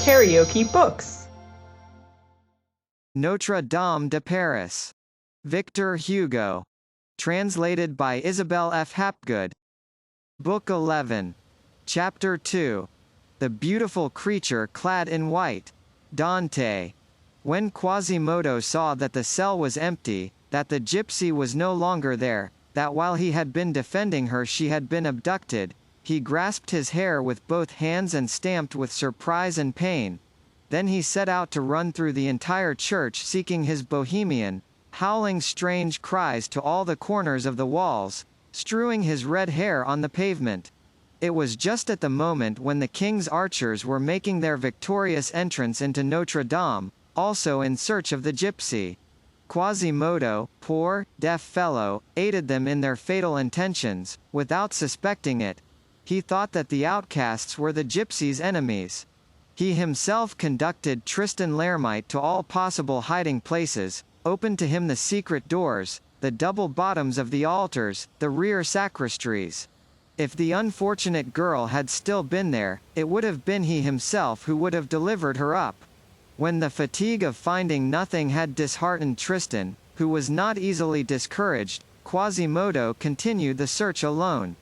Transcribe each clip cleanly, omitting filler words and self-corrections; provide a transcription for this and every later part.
KaraokeBooks. Notre-Dame de Paris. Victor Hugo. Translated by Isabel F. Hapgood. Book 11. Chapter 2. The Beautiful Creature Clad in White. Dante. When Quasimodo saw that the cell was empty, that the gypsy was no longer there, that while he had been defending her she had been abducted, he grasped his hair with both hands and stamped with surprise and pain. Then he set out to run through the entire church seeking his bohemian, howling strange cries to all the corners of the walls, strewing his red hair on the pavement. It was just at the moment when the king's archers were making their victorious entrance into Notre-Dame, also in search of the gypsy. Quasimodo, poor, deaf fellow, aided them in their fatal intentions, without suspecting it. He thought that the outcasts were the gypsy's enemies. He himself conducted Tristan l'Hermite to all possible hiding places, opened to him the secret doors, the double bottoms of the altars, the rear sacristies. If the unfortunate girl had still been there, it would have been he himself who would have delivered her up. When the fatigue of finding nothing had disheartened Tristan, who was not easily discouraged, Quasimodo continued the search alone.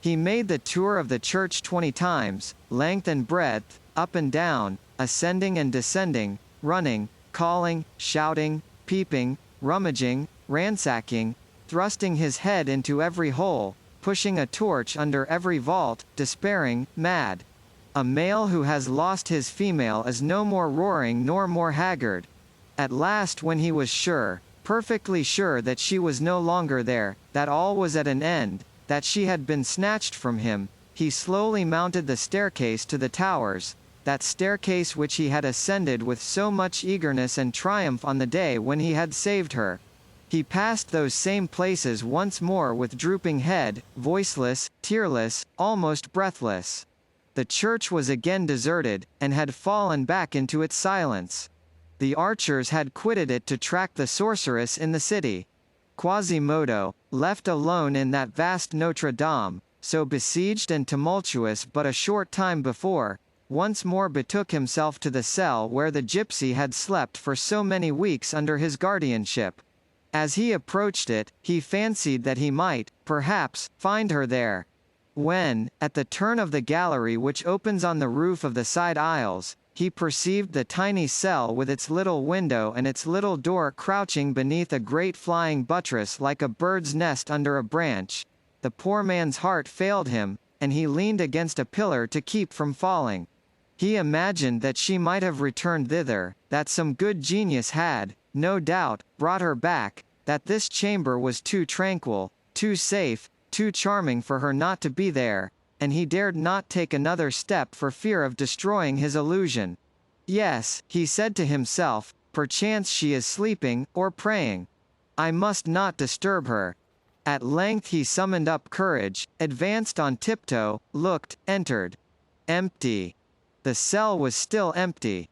He made the tour of the church 20 times, length and breadth, up and down, ascending and descending, running, calling, shouting, peeping, rummaging, ransacking, thrusting his head into every hole, pushing a torch under every vault, despairing, mad. A male who has lost his female is no more roaring nor more haggard. At last, when he was sure, perfectly sure that she was no longer there, that all was at an end, that she had been snatched from him, he slowly mounted the staircase to the towers, that staircase which he had ascended with so much eagerness and triumph on the day when he had saved her. He passed those same places once more with drooping head, voiceless, tearless, almost breathless. The church was again deserted, and had fallen back into its silence. The archers had quitted it to track the sorceress in the city. Quasimodo, left alone in that vast Notre-Dame, so besieged and tumultuous but a short time before, once more betook himself to the cell where the gypsy had slept for so many weeks under his guardianship. As he approached it, he fancied that he might, perhaps, find her there. When, at the turn of the gallery which opens on the roof of the side aisles, he perceived the tiny cell with its little window and its little door crouching beneath a great flying buttress like a bird's nest under a branch, the poor man's heart failed him, and he leaned against a pillar to keep from falling. He imagined that she might have returned thither, that some good genius had, no doubt, brought her back, that this chamber was too tranquil, too safe, too charming for her not to be there, and he dared not take another step for fear of destroying his illusion. Yes, he said to himself, perchance she is sleeping, or praying. I must not disturb her. At length he summoned up courage, advanced on tiptoe, looked, entered. Empty. The cell was still empty.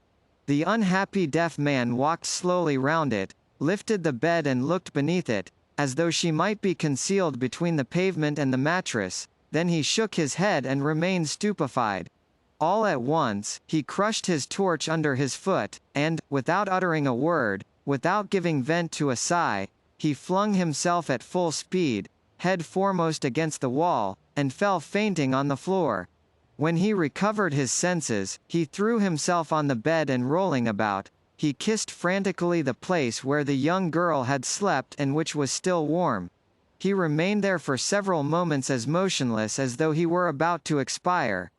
The unhappy deaf man walked slowly round it, lifted the bed and looked beneath it, as though she might be concealed between the pavement and the mattress, then he shook his head and remained stupefied. All at once, he crushed his torch under his foot, and, without uttering a word, without giving vent to a sigh, he flung himself at full speed, head foremost against the wall, and fell fainting on the floor. When he recovered his senses, he threw himself on the bed and rolling about, he kissed frantically the place where the young girl had slept and which was still warm. He remained there for several moments as motionless as though he were about to expire.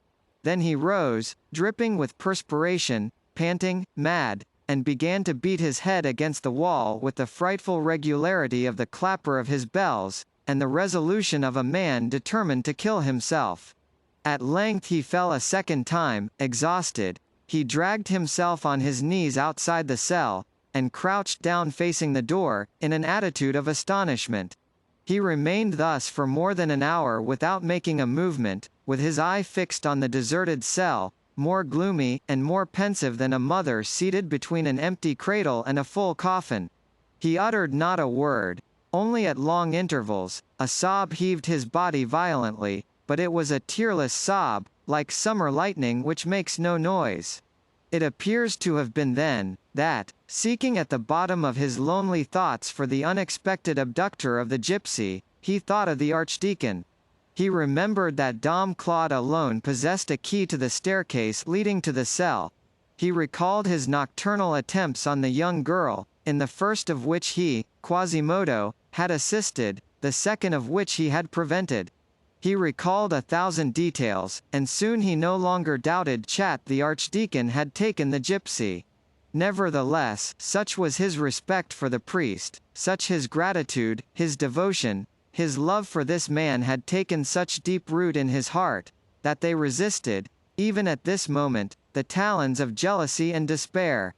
Then he rose, dripping with perspiration, panting, mad, and began to beat his head against the wall with the frightful regularity of the clapper of his bells, and the resolution of a man determined to kill himself. At length he fell a second time, exhausted. He dragged himself on his knees outside the cell, and crouched down facing the door, in an attitude of astonishment. He remained thus for more than an hour without making a movement, with his eye fixed on the deserted cell, more gloomy, and more pensive than a mother seated between an empty cradle and a full coffin. He uttered not a word. Only at long intervals, a sob heaved his body violently, but it was a tearless sob, like summer lightning which makes no noise. It appears to have been then, that, seeking at the bottom of his lonely thoughts for the unexpected abductor of the gypsy, he thought of the Archdeacon. He remembered that Dom Claude alone possessed a key to the staircase leading to the cell. He recalled his nocturnal attempts on the young girl, in the first of which he, Quasimodo, had assisted, the second of which he had prevented. He recalled 1,000 details, and soon he no longer doubted the Archdeacon had taken the gypsy. Nevertheless, such was his respect for the priest, such his gratitude, his devotion, his love for this man had taken such deep root in his heart, that they resisted, even at this moment, the talons of jealousy and despair.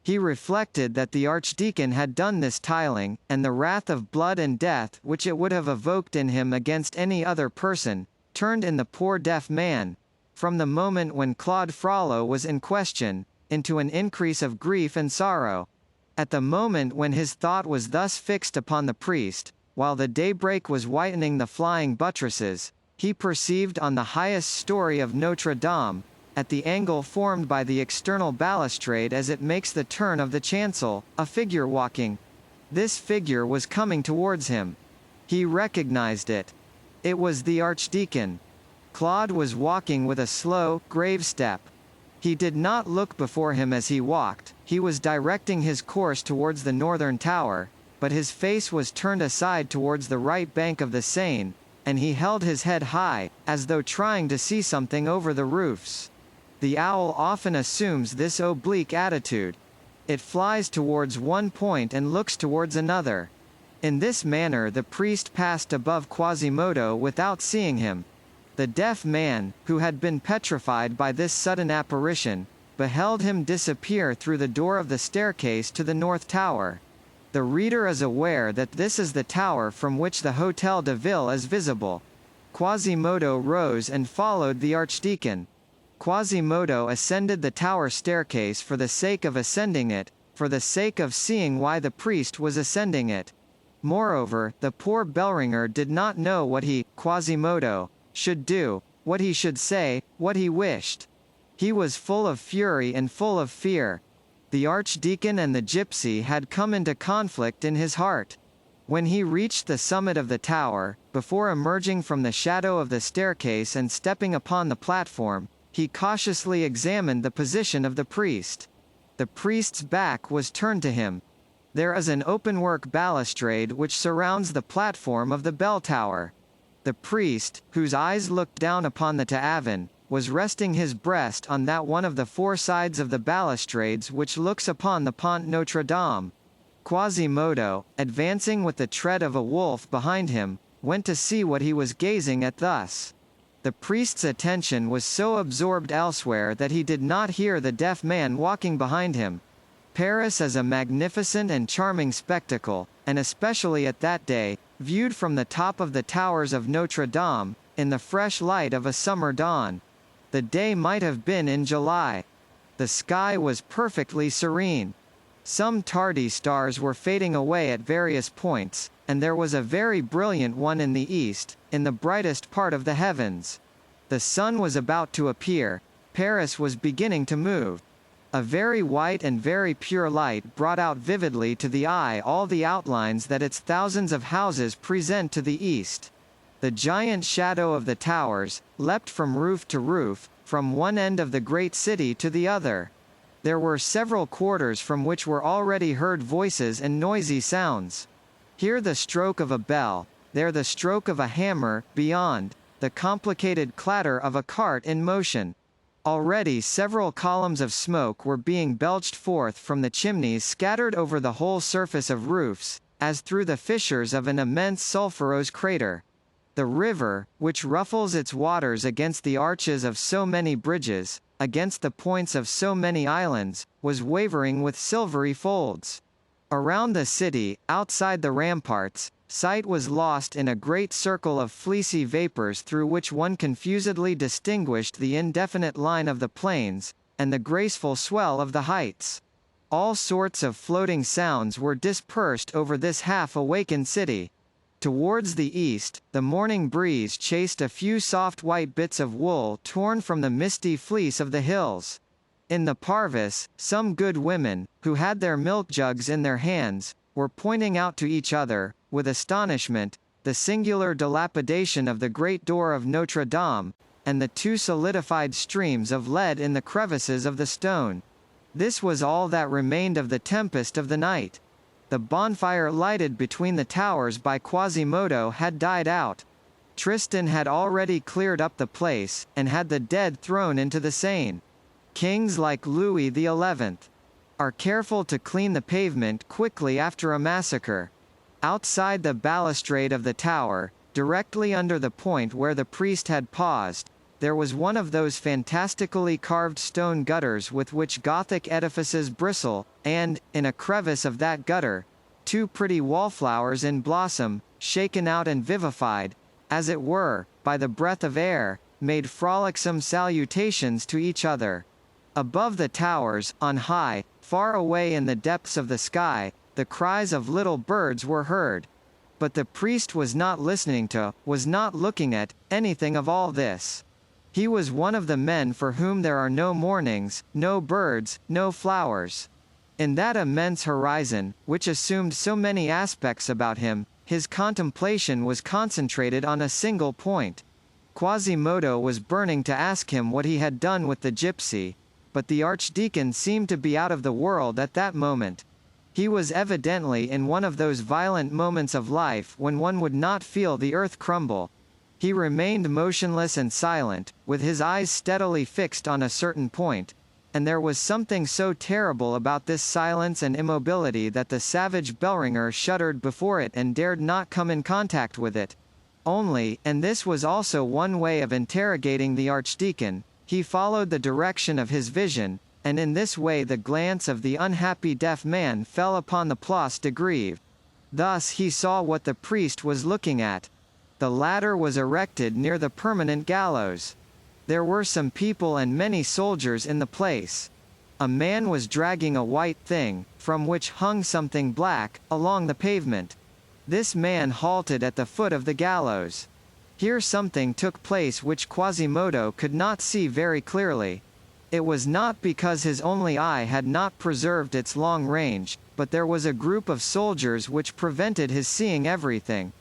He reflected that the Archdeacon had done this tiling, and the wrath of blood and death which it would have evoked in him against any other person, turned in the poor deaf man, from the moment when Claude Frollo was in question, into an increase of grief and sorrow. At the moment when his thought was thus fixed upon the priest, while the daybreak was whitening the flying buttresses, he perceived on the highest story of Notre-Dame, at the angle formed by the external balustrade as it makes the turn of the chancel, a figure walking. This figure was coming towards him. He recognized it. It was the Archdeacon. Claude was walking with a slow, grave step. He did not look before him as he walked, he was directing his course towards the northern tower, but his face was turned aside towards the right bank of the Seine, and he held his head high, as though trying to see something over the roofs. The owl often assumes this oblique attitude. It flies towards one point and looks towards another. In this manner the priest passed above Quasimodo without seeing him. The deaf man, who had been petrified by this sudden apparition, beheld him disappear through the door of the staircase to the north tower. The reader is aware that this is the tower from which the Hôtel de Ville is visible. Quasimodo rose and followed the Archdeacon. Quasimodo ascended the tower staircase for the sake of ascending it, for the sake of seeing why the priest was ascending it. Moreover, the poor bellringer did not know what he, Quasimodo, should do, what he should say, what he wished. He was full of fury and full of fear. The Archdeacon and the gypsy had come into conflict in his heart. When he reached the summit of the tower, before emerging from the shadow of the staircase and stepping upon the platform, he cautiously examined the position of the priest. The priest's back was turned to him. There is an openwork balustrade which surrounds the platform of the bell tower. The priest, whose eyes looked down upon the Taven, was resting his breast on that one of the four sides of the balustrades which looks upon the Pont Notre-Dame. Quasimodo, advancing with the tread of a wolf behind him, went to see what he was gazing at thus. The priest's attention was so absorbed elsewhere that he did not hear the deaf man walking behind him. Paris is a magnificent and charming spectacle, and especially at that day, viewed from the top of the towers of Notre-Dame, in the fresh light of a summer dawn. The day might have been in July. The sky was perfectly serene. Some tardy stars were fading away at various points, and there was a very brilliant one in the east, in the brightest part of the heavens. The sun was about to appear. Paris was beginning to move. A very white and very pure light brought out vividly to the eye all the outlines that its thousands of houses present to the east. The giant shadow of the towers leapt from roof to roof, from one end of the great city to the other. There were several quarters from which were already heard voices and noisy sounds. Here the stroke of a bell, there the stroke of a hammer, beyond, the complicated clatter of a cart in motion. Already several columns of smoke were being belched forth from the chimneys scattered over the whole surface of roofs, as through the fissures of an immense sulphurous crater. The river, which ruffles its waters against the arches of so many bridges, against the points of so many islands, was wavering with silvery folds. Around the city, outside the ramparts, sight was lost in a great circle of fleecy vapors through which one confusedly distinguished the indefinite line of the plains, and the graceful swell of the heights. All sorts of floating sounds were dispersed over this half-awakened city. Towards the east, the morning breeze chased a few soft white bits of wool torn from the misty fleece of the hills. In the parvis, some good women, who had their milk jugs in their hands, were pointing out to each other, with astonishment, the singular dilapidation of the great door of Notre-Dame, and the two solidified streams of lead in the crevices of the stone. This was all that remained of the tempest of the night. The bonfire lighted between the towers by Quasimodo had died out. Tristan had already cleared up the place, and had the dead thrown into the Seine. Kings like Louis XI are careful to clean the pavement quickly after a massacre. Outside the balustrade of the tower, directly under the point where the priest had paused, there was one of those fantastically carved stone gutters with which Gothic edifices bristle, and, in a crevice of that gutter, two pretty wallflowers in blossom, shaken out and vivified, as it were, by the breath of air, made frolicsome salutations to each other. Above the towers, on high, far away in the depths of the sky, the cries of little birds were heard. But the priest was not listening to, was not looking at, anything of all this. He was one of the men for whom there are no mornings, no birds, no flowers. In that immense horizon, which assumed so many aspects about him, his contemplation was concentrated on a single point. Quasimodo was burning to ask him what he had done with the gypsy, but the Archdeacon seemed to be out of the world at that moment. He was evidently in one of those violent moments of life when one would not feel the earth crumble. He remained motionless and silent, with his eyes steadily fixed on a certain point, and there was something so terrible about this silence and immobility that the savage bellringer shuddered before it and dared not come in contact with it. Only, and this was also one way of interrogating the Archdeacon, he followed the direction of his vision, and in this way the glance of the unhappy deaf man fell upon the Place de Grève. Thus he saw what the priest was looking at. The ladder was erected near the permanent gallows. There were some people and many soldiers in the place. A man was dragging a white thing, from which hung something black, along the pavement. This man halted at the foot of the gallows. Here something took place which Quasimodo could not see very clearly. It was not because his only eye had not preserved its long range, but there was a group of soldiers which prevented his seeing everything.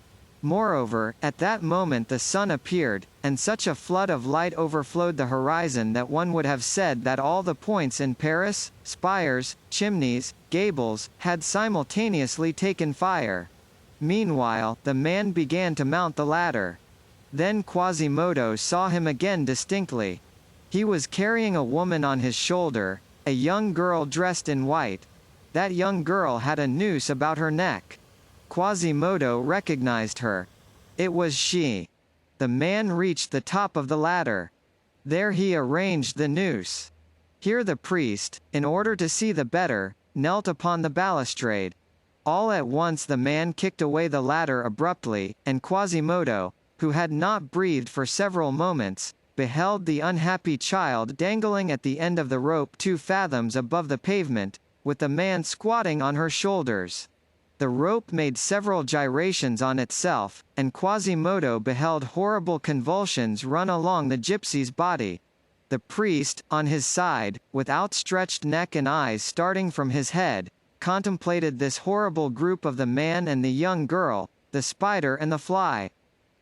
Moreover, at that moment the sun appeared, and such a flood of light overflowed the horizon that one would have said that all the points in Paris, spires, chimneys, gables, had simultaneously taken fire. Meanwhile, the man began to mount the ladder. Then Quasimodo saw him again distinctly. He was carrying a woman on his shoulder, a young girl dressed in white. That young girl had a noose about her neck. Quasimodo recognized her. It was she. The man reached the top of the ladder. There he arranged the noose. Here the priest, in order to see the better, knelt upon the balustrade. All at once the man kicked away the ladder abruptly, and Quasimodo, who had not breathed for several moments, beheld the unhappy child dangling at the end of the rope 2 fathoms above the pavement, with the man squatting on her shoulders. The rope made several gyrations on itself, and Quasimodo beheld horrible convulsions run along the gypsy's body. The priest, on his side, with outstretched neck and eyes starting from his head, contemplated this horrible group of the man and the young girl, the spider and the fly.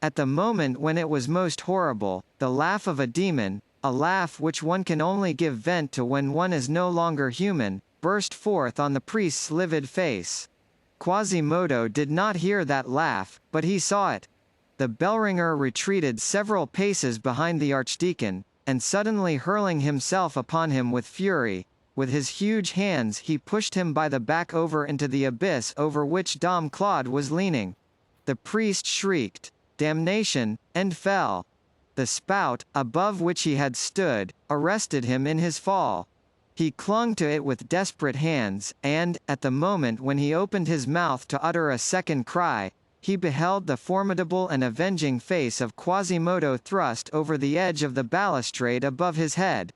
At the moment when it was most horrible, the laugh of a demon, a laugh which one can only give vent to when one is no longer human, burst forth on the priest's livid face. Quasimodo did not hear that laugh, but he saw it. The bellringer retreated several paces behind the Archdeacon, and suddenly hurling himself upon him with fury, with his huge hands he pushed him by the back over into the abyss over which Dom Claude was leaning. The priest shrieked, "Damnation!" and fell. The spout, above which he had stood, arrested him in his fall. He clung to it with desperate hands, and, at the moment when he opened his mouth to utter a second cry, he beheld the formidable and avenging face of Quasimodo thrust over the edge of the balustrade above his head.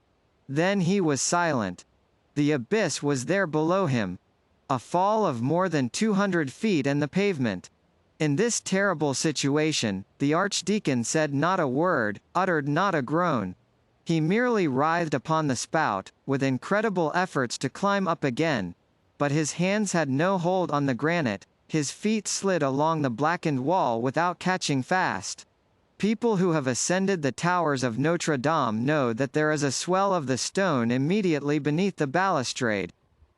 Then he was silent. The abyss was there below him. A fall of more than 200 feet and the pavement. In this terrible situation, the Archdeacon said not a word, uttered not a groan. He merely writhed upon the spout, with incredible efforts to climb up again, but his hands had no hold on the granite, his feet slid along the blackened wall without catching fast. People who have ascended the towers of Notre-Dame know that there is a swell of the stone immediately beneath the balustrade.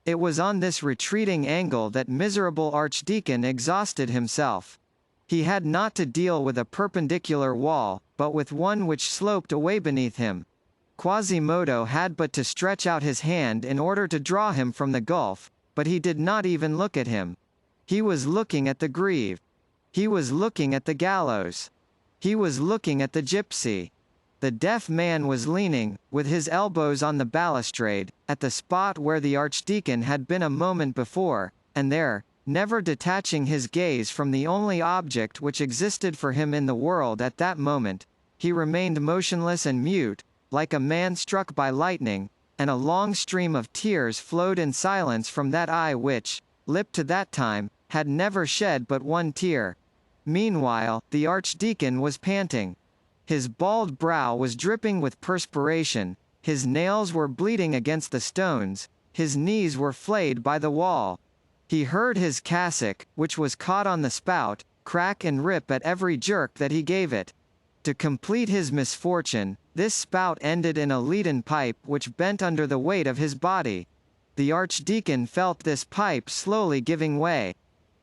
It was on this retreating angle that miserable Archdeacon exhausted himself. He had not to deal with a perpendicular wall, but with one which sloped away beneath him. Quasimodo had but to stretch out his hand in order to draw him from the gulf, but he did not even look at him. He was looking at the greave. He was looking at the gallows. He was looking at the gypsy. The deaf man was leaning, with his elbows on the balustrade, at the spot where the Archdeacon had been a moment before, and there, never detaching his gaze from the only object which existed for him in the world at that moment, he remained motionless and mute, like a man struck by lightning, and a long stream of tears flowed in silence from that eye which, lip to that time, had never shed but one tear. Meanwhile, the Archdeacon was panting. His bald brow was dripping with perspiration, his nails were bleeding against the stones, his knees were flayed by the wall. He heard his cassock, which was caught on the spout, crack and rip at every jerk that he gave it. To complete his misfortune, this spout ended in a leaden pipe which bent under the weight of his body. The Archdeacon felt this pipe slowly giving way.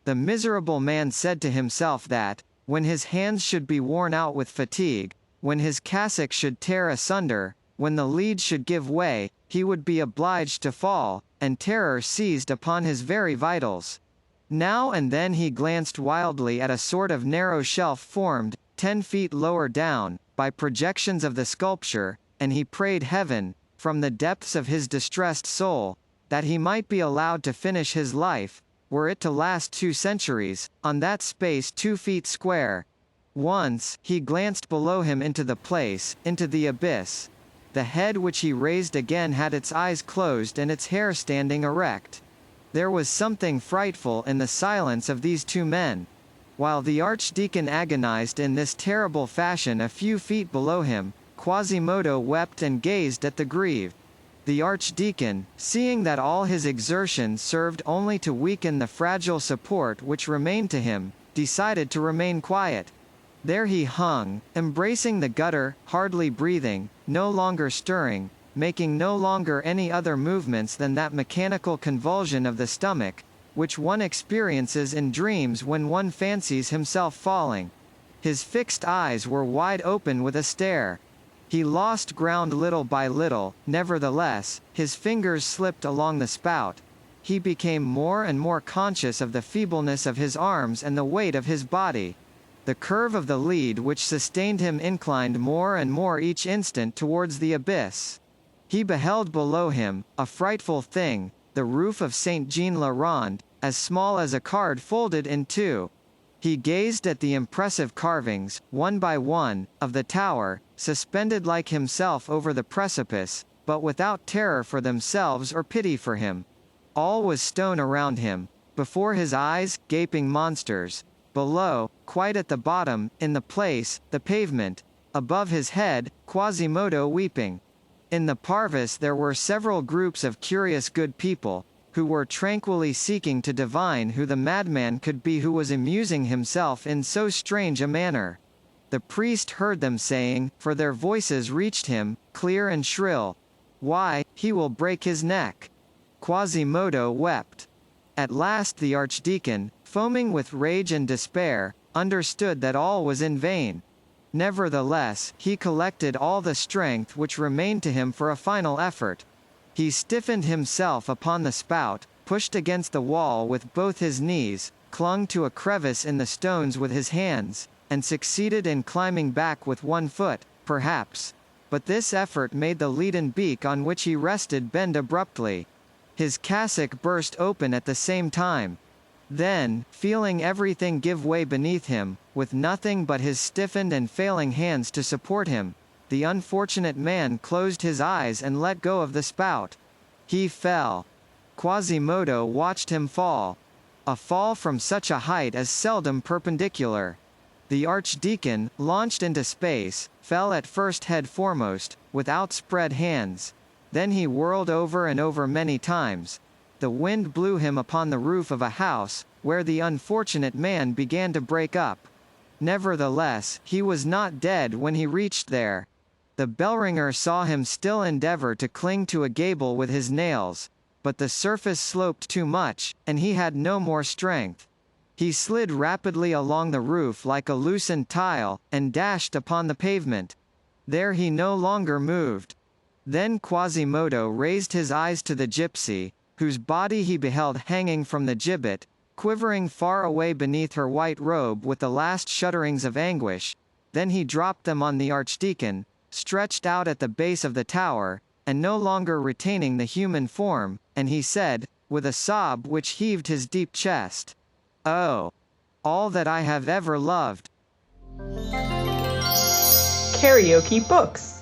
The miserable man said to himself that, when his hands should be worn out with fatigue, when his cassock should tear asunder, when the lead should give way, he would be obliged to fall, and terror seized upon his very vitals. Now and then he glanced wildly at a sort of narrow shelf formed, 10 feet lower down, by projections of the sculpture, and he prayed heaven, from the depths of his distressed soul, that he might be allowed to finish his life, were it to last 2 centuries, on that space 2 feet square. Once, he glanced below him into the place, into the abyss. The head which he raised again had its eyes closed and its hair standing erect. There was something frightful in the silence of these 2 men. While the Archdeacon agonized in this terrible fashion a few feet below him, Quasimodo wept and gazed at the greave. The Archdeacon, seeing that all his exertions served only to weaken the fragile support which remained to him, decided to remain quiet. There he hung, embracing the gutter, hardly breathing, no longer stirring, making no longer any other movements than that mechanical convulsion of the stomach, which one experiences in dreams when one fancies himself falling. His fixed eyes were wide open with a stare. He lost ground little by little, nevertheless, his fingers slipped along the spout. He became more and more conscious of the feebleness of his arms and the weight of his body. The curve of the lead which sustained him inclined more and more each instant towards the abyss. He beheld below him, a frightful thing, the roof of Saint Jean-le-Rond, as small as a card folded in 2. He gazed at the impressive carvings, one by one, of the tower, suspended like himself over the precipice, but without terror for themselves or pity for him. All was stone around him. Before his eyes, gaping monsters. Below, quite at the bottom, in the place, the pavement. Above his head, Quasimodo weeping. In the parvis there were several groups of curious good people, who were tranquilly seeking to divine who the madman could be who was amusing himself in so strange a manner. The priest heard them saying, for their voices reached him, clear and shrill, "Why, he will break his neck." Quasimodo wept. At last the Archdeacon, foaming with rage and despair, understood that all was in vain. Nevertheless, he collected all the strength which remained to him for a final effort. He stiffened himself upon the spout, pushed against the wall with both his knees, clung to a crevice in the stones with his hands, and succeeded in climbing back with one foot, perhaps. But this effort made the leaden beak on which he rested bend abruptly. His cassock burst open at the same time. Then, feeling everything give way beneath him, with nothing but his stiffened and failing hands to support him, the unfortunate man closed his eyes and let go of the spout. He fell. Quasimodo watched him fall. A fall from such a height is seldom perpendicular. The Archdeacon, launched into space, fell at first head foremost, with outspread hands. Then he whirled over and over many times. The wind blew him upon the roof of a house, where the unfortunate man began to break up. Nevertheless, he was not dead when he reached there. The bellringer saw him still endeavor to cling to a gable with his nails, but the surface sloped too much, and he had no more strength. He slid rapidly along the roof like a loosened tile, and dashed upon the pavement. There he no longer moved. Then Quasimodo raised his eyes to the gypsy, whose body he beheld hanging from the gibbet, quivering far away beneath her white robe with the last shudderings of anguish. Then he dropped them on the Archdeacon, stretched out at the base of the tower, and no longer retaining the human form, and he said, with a sob which heaved his deep chest, "Oh, all that I have ever loved." KaraokeBooks.